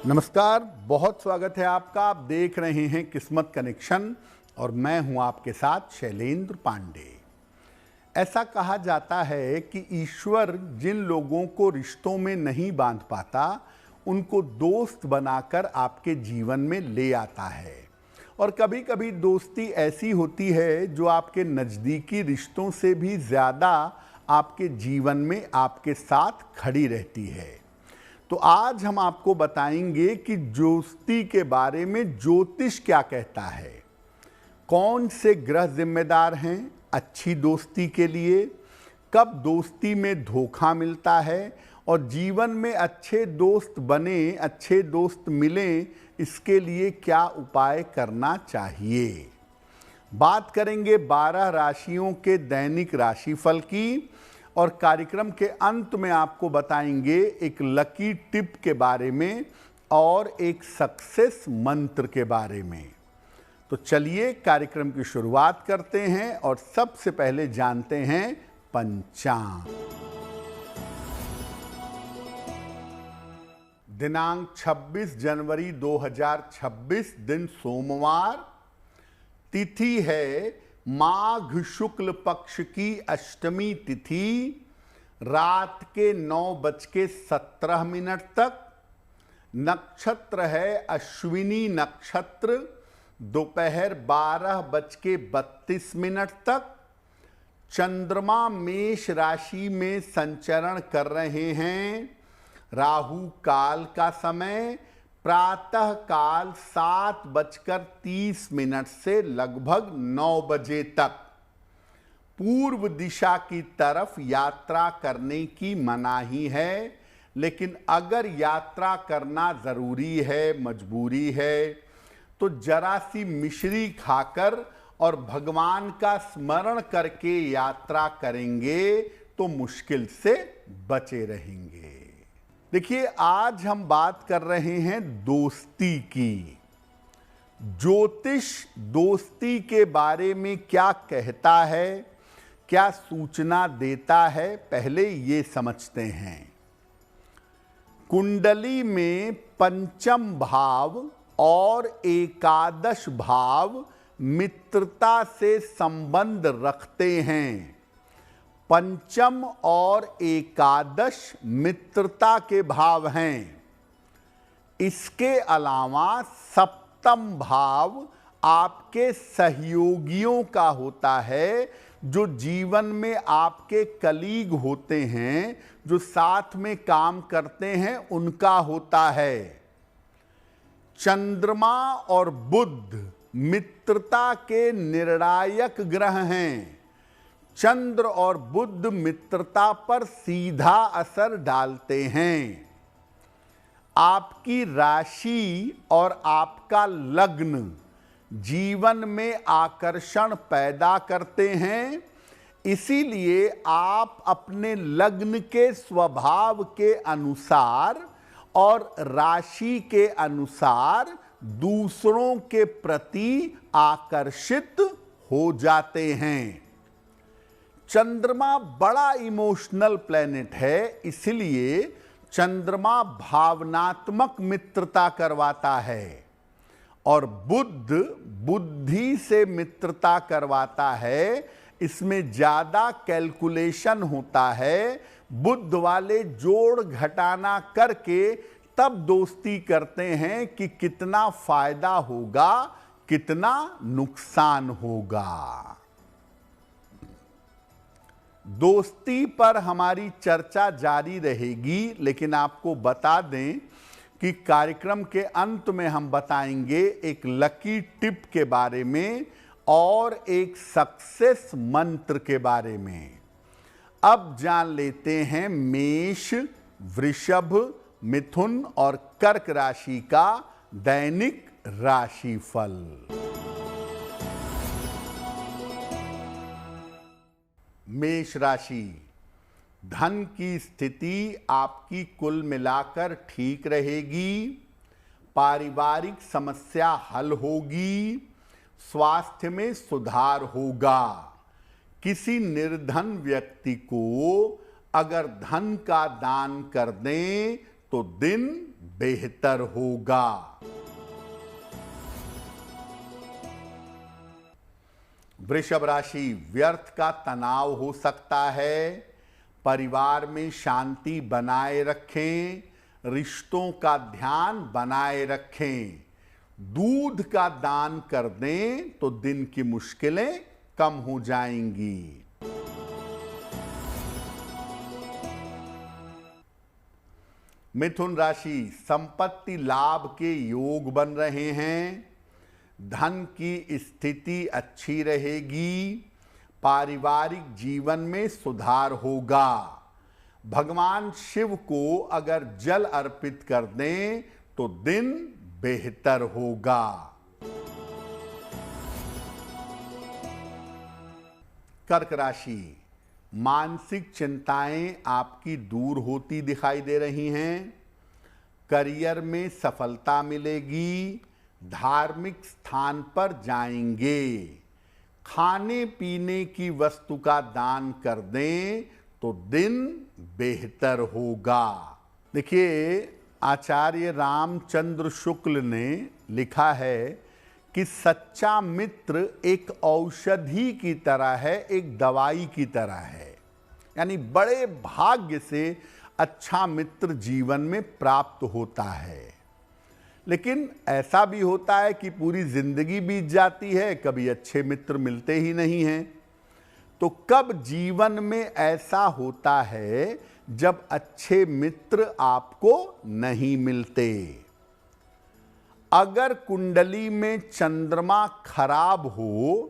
नमस्कार, बहुत स्वागत है आपका। आप देख रहे हैं किस्मत कनेक्शन और मैं हूं आपके साथ शैलेंद्र पांडे। ऐसा कहा जाता है कि ईश्वर जिन लोगों को रिश्तों में नहीं बांध पाता उनको दोस्त बनाकर आपके जीवन में ले आता है। और कभी कभी दोस्ती ऐसी होती है जो आपके नज़दीकी रिश्तों से भी ज़्यादा आपके जीवन में आपके साथ खड़ी रहती है। तो आज हम आपको बताएंगे कि दोस्ती के बारे में ज्योतिष क्या कहता है, कौन से ग्रह जिम्मेदार हैं अच्छी दोस्ती के लिए, कब दोस्ती में धोखा मिलता है और जीवन में अच्छे दोस्त बने, अच्छे दोस्त मिलें, इसके लिए क्या उपाय करना चाहिए। बात करेंगे 12 राशियों के दैनिक राशिफल की और कार्यक्रम के अंत में आपको बताएंगे एक लकी टिप के बारे में और एक सक्सेस मंत्र के बारे में। तो चलिए कार्यक्रम की शुरुआत करते हैं और सबसे पहले जानते हैं पंचांग। दिनांक 26 जनवरी 2026, दिन सोमवार, तिथि है माघ शुक्ल पक्ष की अष्टमी तिथि, रात के 9:17 तक। नक्षत्र है अश्विनी नक्षत्र, दोपहर 12:32 तक। चंद्रमा मेष राशि में संचरण कर रहे हैं। राहु काल का समय प्रातः काल 7:30 से लगभग 9 बजे तक। पूर्व दिशा की तरफ यात्रा करने की मनाही है, लेकिन अगर यात्रा करना जरूरी है, मजबूरी है, तो जरा सी मिश्री खाकर और भगवान का स्मरण करके यात्रा करेंगे तो मुश्किल से बचे रहेंगे। देखिए, आज हम बात कर रहे हैं दोस्ती की। ज्योतिष दोस्ती के बारे में क्या कहता है, क्या सूचना देता है, पहले ये समझते हैं। कुंडली में पंचम भाव और एकादश भाव मित्रता से संबंध रखते हैं। पंचम और एकादश मित्रता के भाव हैं। इसके अलावा सप्तम भाव आपके सहयोगियों का होता है, जो जीवन में आपके कलीग होते हैं, जो साथ में काम करते हैं, उनका होता है। चंद्रमा और बुध मित्रता के निर्णायक ग्रह हैं। चंद्र और बुध मित्रता पर सीधा असर डालते हैं। आपकी राशि और आपका लग्न जीवन में आकर्षण पैदा करते हैं, इसीलिए आप अपने लग्न के स्वभाव के अनुसार और राशि के अनुसार दूसरों के प्रति आकर्षित हो जाते हैं। चंद्रमा बड़ा इमोशनल प्लेनेट है, इसलिए चंद्रमा भावनात्मक मित्रता करवाता है और बुध बुद्धि से मित्रता करवाता है। इसमें ज्यादा कैलकुलेशन होता है। बुध वाले जोड़ घटाना करके तब दोस्ती करते हैं कि कितना फायदा होगा, कितना नुकसान होगा। दोस्ती पर हमारी चर्चा जारी रहेगी, लेकिन आपको बता दें कि कार्यक्रम के अंत में हम बताएंगे एक लकी टिप के बारे में और एक सक्सेस मंत्र के बारे में। अब जान लेते हैं मेष, वृषभ, मिथुन और कर्क राशि का दैनिक राशिफल। मेष राशि, धन की स्थिति आपकी कुल मिलाकर ठीक रहेगी। पारिवारिक समस्या हल होगी। स्वास्थ्य में सुधार होगा। किसी निर्धन व्यक्ति को अगर धन का दान कर दें तो दिन बेहतर होगा। वृषभ राशि, व्यर्थ का तनाव हो सकता है। परिवार में शांति बनाए रखें, रिश्तों का ध्यान बनाए रखें। दूध का दान कर दें तो दिन की मुश्किलें कम हो जाएंगी। मिथुन राशि, संपत्ति लाभ के योग बन रहे हैं। धन की स्थिति अच्छी रहेगी। पारिवारिक जीवन में सुधार होगा। भगवान शिव को अगर जल अर्पित कर दें तो दिन बेहतर होगा। कर्क राशि, मानसिक चिंताएं आपकी दूर होती दिखाई दे रही हैं। करियर में सफलता मिलेगी। धार्मिक स्थान पर जाएंगे। खाने पीने की वस्तु का दान कर दें तो दिन बेहतर होगा। देखिए, आचार्य रामचंद्र शुक्ल ने लिखा है कि सच्चा मित्र एक औषधि की तरह है, एक दवाई की तरह है। यानी बड़े भाग्य से अच्छा मित्र जीवन में प्राप्त होता है। लेकिन ऐसा भी होता है कि पूरी जिंदगी बीत जाती है, कभी अच्छे मित्र मिलते ही नहीं हैं। तो कब जीवन में ऐसा होता है जब अच्छे मित्र आपको नहीं मिलते? अगर कुंडली में चंद्रमा खराब हो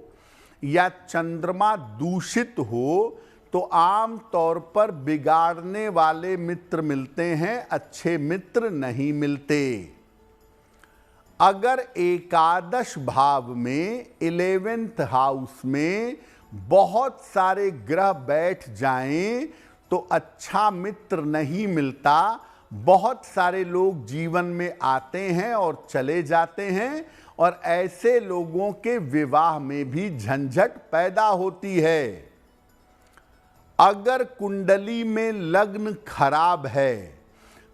या चंद्रमा दूषित हो तो आम तौर पर बिगाड़ने वाले मित्र मिलते हैं, अच्छे मित्र नहीं मिलते। अगर एकादश भाव में 11th हाउस में बहुत सारे ग्रह बैठ जाएं तो अच्छा मित्र नहीं मिलता। बहुत सारे लोग जीवन में आते हैं और चले जाते हैं और ऐसे लोगों के विवाह में भी झंझट पैदा होती है। अगर कुंडली में लग्न खराब है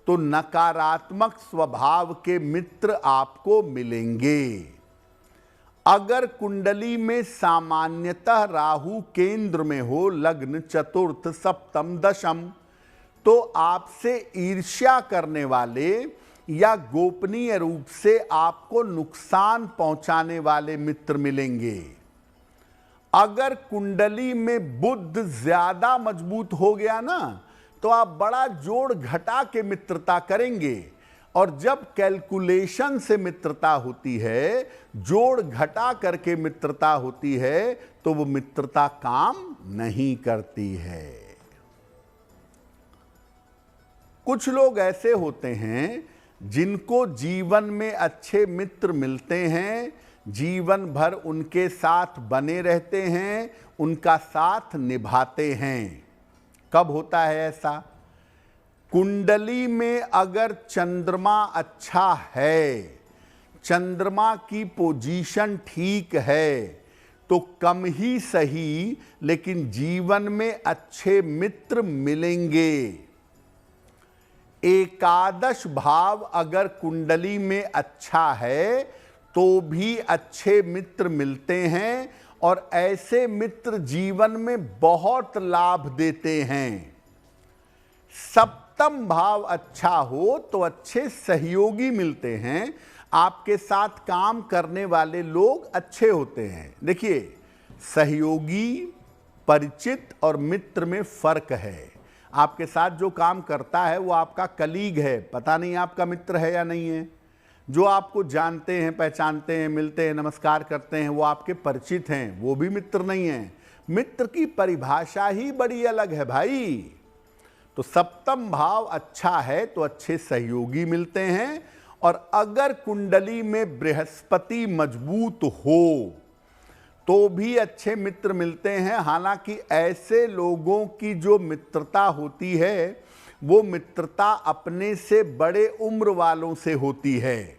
तो नकारात्मक स्वभाव के मित्र आपको मिलेंगे। अगर कुंडली में सामान्यतः राहु केंद्र में हो, लग्न चतुर्थ सप्तम दशम, तो आपसे ईर्ष्या करने वाले या गोपनीय रूप से आपको नुकसान पहुंचाने वाले मित्र मिलेंगे। अगर कुंडली में बुध ज्यादा मजबूत हो गया ना तो आप बड़ा जोड़ घटा के मित्रता करेंगे। और जब कैलकुलेशन से मित्रता होती है, जोड़ घटा करके मित्रता होती है, तो वो मित्रता काम नहीं करती है। कुछ लोग ऐसे होते हैं जिनको जीवन में अच्छे मित्र मिलते हैं, जीवन भर उनके साथ बने रहते हैं, उनका साथ निभाते हैं। कब होता है ऐसा? कुंडली में अगर चंद्रमा अच्छा है, चंद्रमा की पोजीशन ठीक है, तो कम ही सही लेकिन जीवन में अच्छे मित्र मिलेंगे। एकादश भाव अगर कुंडली में अच्छा है तो भी अच्छे मित्र मिलते हैं और ऐसे मित्र जीवन में बहुत लाभ देते हैं। सप्तम भाव अच्छा हो तो अच्छे सहयोगी मिलते हैं, आपके साथ काम करने वाले लोग अच्छे होते हैं। देखिए, सहयोगी, परिचित और मित्र में फर्क है। आपके साथ जो काम करता है वो आपका कलीग है, पता नहीं आपका मित्र है या नहीं है। जो आपको जानते हैं, पहचानते हैं, मिलते हैं, नमस्कार करते हैं, वो आपके परिचित हैं, वो भी मित्र नहीं हैं। मित्र की परिभाषा ही बड़ी अलग है भाई। तो सप्तम भाव अच्छा है तो अच्छे सहयोगी मिलते हैं। और अगर कुंडली में बृहस्पति मजबूत हो तो भी अच्छे मित्र मिलते हैं। हालांकि ऐसे लोगों की जो मित्रता होती है वो मित्रता अपने से बड़े उम्र वालों से होती है।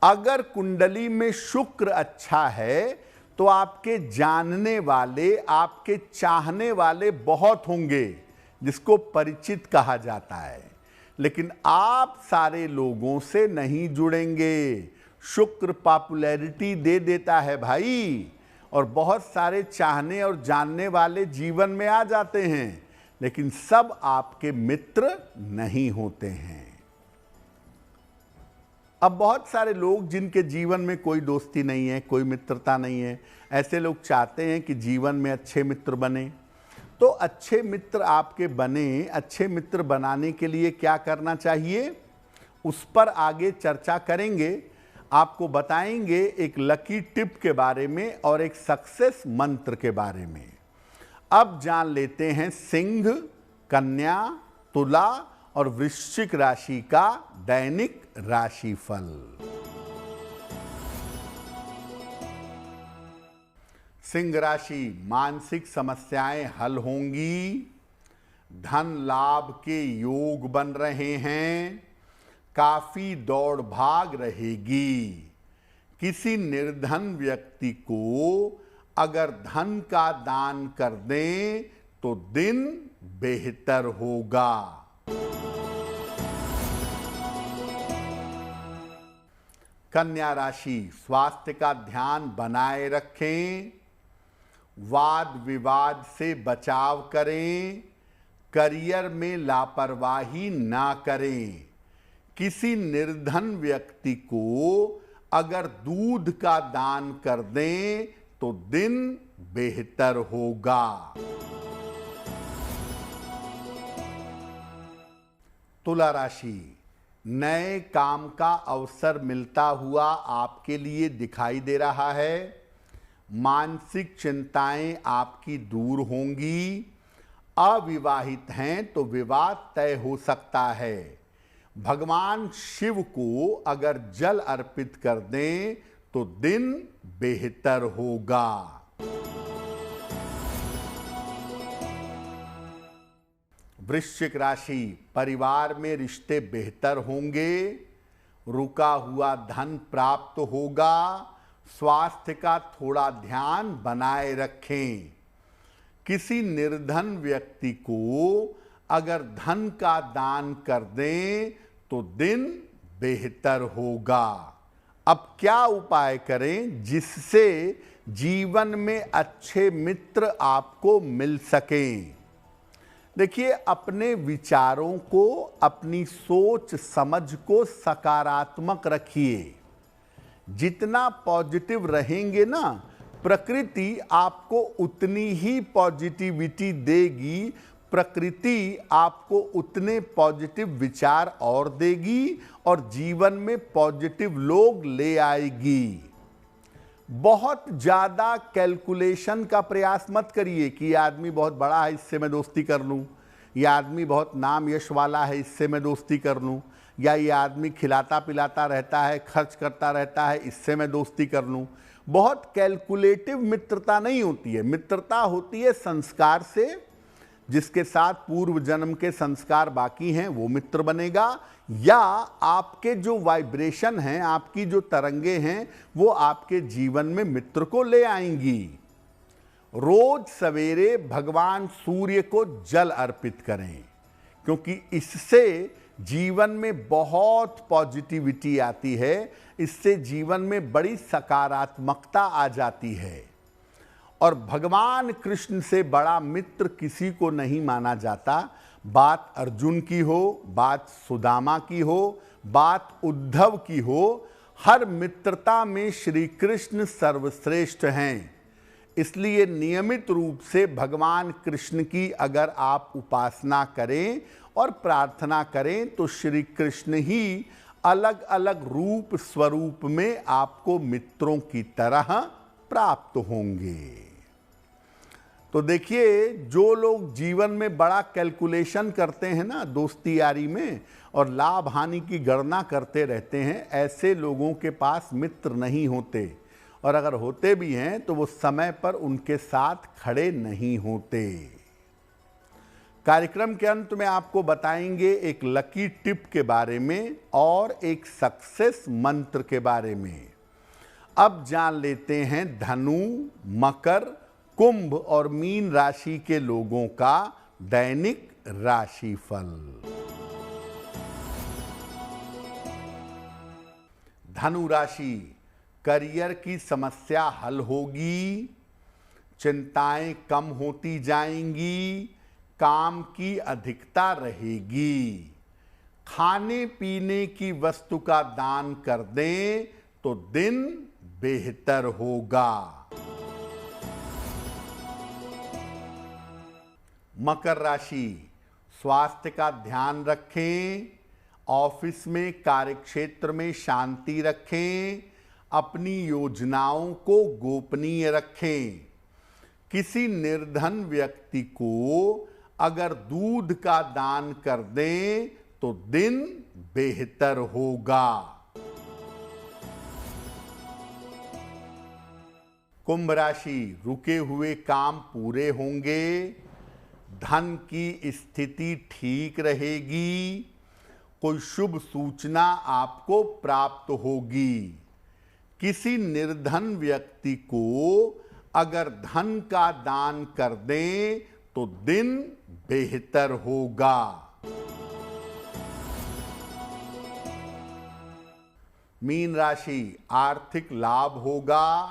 अगर कुंडली में शुक्र अच्छा है तो आपके जानने वाले, आपके चाहने वाले बहुत होंगे, जिसको परिचित कहा जाता है। लेकिन आप सारे लोगों से नहीं जुड़ेंगे। शुक्र पॉपुलैरिटी दे देता है भाई, और बहुत सारे चाहने और जानने वाले जीवन में आ जाते हैं, लेकिन सब आपके मित्र नहीं होते हैं। अब बहुत सारे लोग जिनके जीवन में कोई दोस्ती नहीं है, कोई मित्रता नहीं है, ऐसे लोग चाहते हैं कि जीवन में अच्छे मित्र बने। तो अच्छे मित्र आपके बने, अच्छे मित्र बनाने के लिए क्या करना चाहिए, उस पर आगे चर्चा करेंगे। आपको बताएंगे एक लकी टिप के बारे में और एक सक्सेस मंत्र के बारे में। अब जान लेते हैं सिंह, कन्या, तुला और वृश्चिक राशि का दैनिक राशिफल। सिंह राशि, मानसिक समस्याएं हल होंगी, धन लाभ के योग बन रहे हैं, काफी दौड़ भाग रहेगी। किसी निर्धन व्यक्ति को अगर धन का दान कर दें तो दिन बेहतर होगा। कन्या राशि, स्वास्थ्य का ध्यान बनाए रखें, वाद विवाद से बचाव करें, करियर में लापरवाही ना करें। किसी निर्धन व्यक्ति को अगर दूध का दान कर दें तो दिन बेहतर होगा। तुला राशि, नए काम का अवसर मिलता हुआ आपके लिए दिखाई दे रहा है। मानसिक चिंताएं आपकी दूर होंगी। अविवाहित हैं तो विवाह तय हो सकता है। भगवान शिव को अगर जल अर्पित कर दें तो दिन बेहतर होगा। वृश्चिक राशि, परिवार में रिश्ते बेहतर होंगे, रुका हुआ धन प्राप्त होगा। स्वास्थ्य का थोड़ा ध्यान बनाए रखें। किसी निर्धन व्यक्ति को अगर धन का दान कर दें तो दिन बेहतर होगा। अब क्या उपाय करें जिससे जीवन में अच्छे मित्र आपको मिल सकें? देखिए, अपने विचारों को, अपनी सोच समझ को सकारात्मक रखिए। जितना पॉजिटिव रहेंगे ना, प्रकृति आपको उतनी ही पॉजिटिविटी देगी। प्रकृति आपको उतने पॉजिटिव विचार और देगी और जीवन में पॉजिटिव लोग ले आएगी। बहुत ज़्यादा कैलकुलेशन का प्रयास मत करिए कि यह आदमी बहुत बड़ा है, इससे मैं दोस्ती कर लूँ, यह आदमी बहुत नाम यश वाला है, इससे मैं दोस्ती कर लूँ, या ये आदमी खिलाता पिलाता रहता है, खर्च करता रहता है, इससे मैं दोस्ती कर लूँ। बहुत कैलकुलेटिव मित्रता नहीं होती है। मित्रता होती है संस्कार से। जिसके साथ पूर्व जन्म के संस्कार बाकी हैं वो मित्र बनेगा, या आपके जो वाइब्रेशन हैं, आपकी जो तरंगे हैं, वो आपके जीवन में मित्र को ले आएंगी। रोज सवेरे भगवान सूर्य को जल अर्पित करें, क्योंकि इससे जीवन में बहुत पॉजिटिविटी आती है। इससे जीवन में बड़ी सकारात्मकता आ जाती है। और भगवान कृष्ण से बड़ा मित्र किसी को नहीं माना जाता। बात अर्जुन की हो, बात सुदामा की हो, बात उद्धव की हो, हर मित्रता में श्री कृष्ण सर्वश्रेष्ठ हैं। इसलिए नियमित रूप से भगवान कृष्ण की अगर आप उपासना करें और प्रार्थना करें तो श्री कृष्ण ही अलग अलग रूप स्वरूप में आपको मित्रों की तरह प्राप्त होंगे। तो देखिए, जो लोग जीवन में बड़ा कैलकुलेशन करते हैं ना दोस्ती यारी में, और लाभ हानि की गणना करते रहते हैं, ऐसे लोगों के पास मित्र नहीं होते। और अगर होते भी हैं तो वो समय पर उनके साथ खड़े नहीं होते। कार्यक्रम के अंत में आपको बताएंगे एक लकी टिप के बारे में और एक सक्सेस मंत्र के बारे में। अब जान लेते हैं धनु, मकर, कुंभ और मीन राशि के लोगों का दैनिक राशिफल। धनु राशि, करियर की समस्या हल होगी, चिंताएं कम होती जाएंगी, काम की अधिकता रहेगी। खाने पीने की वस्तु का दान कर दें तो दिन बेहतर होगा। मकर राशि, स्वास्थ्य का ध्यान रखें, ऑफिस में कार्यक्षेत्र में शांति रखें, अपनी योजनाओं को गोपनीय रखें। किसी निर्धन व्यक्ति को अगर दूध का दान कर दें तो दिन बेहतर होगा। कुंभ राशि, रुके हुए काम पूरे होंगे, धन की स्थिति ठीक रहेगी, कोई शुभ सूचना आपको प्राप्त होगी। किसी निर्धन व्यक्ति को अगर धन का दान कर दें तो दिन बेहतर होगा। मीन राशि, आर्थिक लाभ होगा,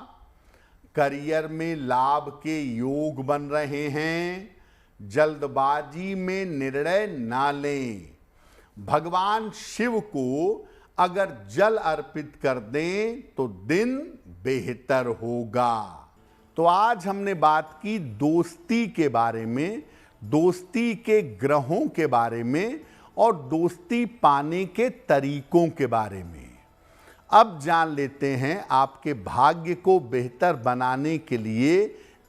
करियर में लाभ के योग बन रहे हैं, जल्दबाजी में निर्णय ना लें। भगवान शिव को अगर जल अर्पित कर दें तो दिन बेहतर होगा। तो आज हमने बात की दोस्ती के बारे में, दोस्ती के ग्रहों के बारे में और दोस्ती पाने के तरीकों के बारे में। अब जान लेते हैं आपके भाग्य को बेहतर बनाने के लिए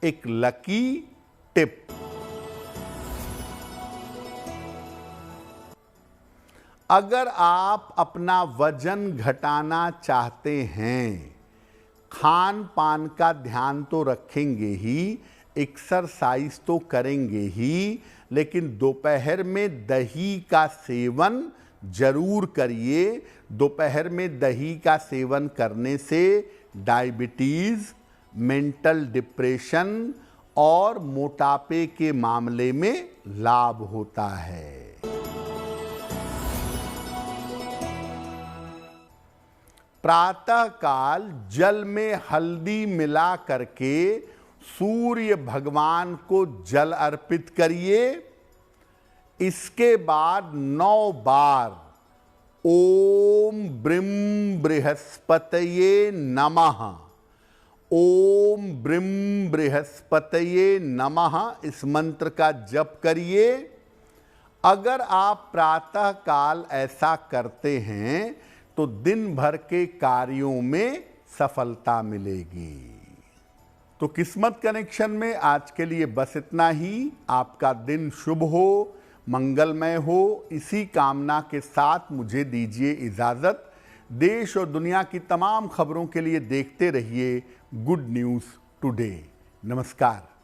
एक लकी टिप। अगर आप अपना वजन घटाना चाहते हैं, खान पान का ध्यान तो रखेंगे ही, एक्सरसाइज तो करेंगे ही, लेकिन दोपहर में दही का सेवन जरूर करिए। दोपहर में दही का सेवन करने से डायबिटीज, मेंटल डिप्रेशन और मोटापे के मामले में लाभ होता है। प्रातःकाल जल में हल्दी मिला करके सूर्य भगवान को जल अर्पित करिए। इसके बाद 9 बार ओम ब्रीम बृहस्पतये नमः, ओम ब्रीम बृहस्पतये नमः इस मंत्र का जप करिए। अगर आप प्रातःकाल ऐसा करते हैं तो दिन भर के कार्यों में सफलता मिलेगी। तो किस्मत कनेक्शन में आज के लिए बस इतना ही। आपका दिन शुभ हो, मंगलमय हो, इसी कामना के साथ मुझे दीजिए इजाज़त। देश और दुनिया की तमाम खबरों के लिए देखते रहिए गुड न्यूज़ टुडे। नमस्कार।